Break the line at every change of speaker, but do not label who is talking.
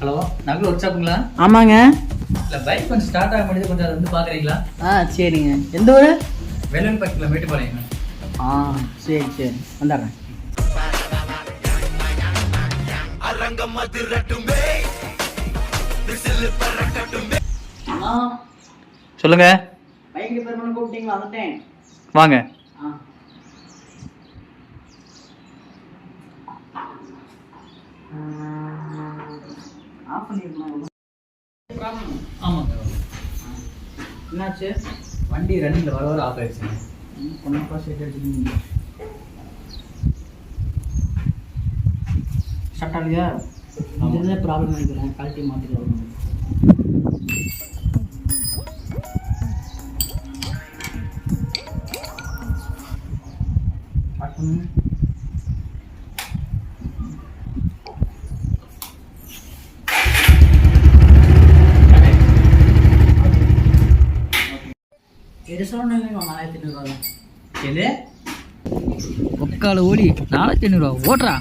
Hello, நகல் work ஷாப்புங்களா?
ஆமாங்க.
இல்லை, பைக் கொஞ்சம் ஸ்டார்ட் ஆக முடியுது, கொஞ்சம் அதை வந்து பார்க்குறீங்களா?
சரிங்க. எந்த ஊர்?
வேலூர் பக்கத்தில் மேட்டுப்பாளையங்க.
சரி சரி, வந்துடுறேன்.
சொல்லுங்க.
பைக் ரிப்பேர் பண்ண கூப்பிட்டீங்களா? வந்துட்டேன்,
வாங்க.
ஆஃப் பண்ணிருக்கணும்.
ஆமாங்க.
என்னாச்சு?
வண்டி ரன்னிங்கில் வர வர ஆஃப் ஆயிடுச்சுங்க.
கொஞ்சம் சைட் அடிச்சுக்கீங்க. ஸ்டார்ட் ஆகலையா? இதுதான் ப்ராப்ளம் நினைக்கிறேன். குவாலிட்டி மாற்றிட்டு வரணும். எடுசோன்னு 4500
எது? ஒக்கால ஓடி 4500 ஓட்டுறா.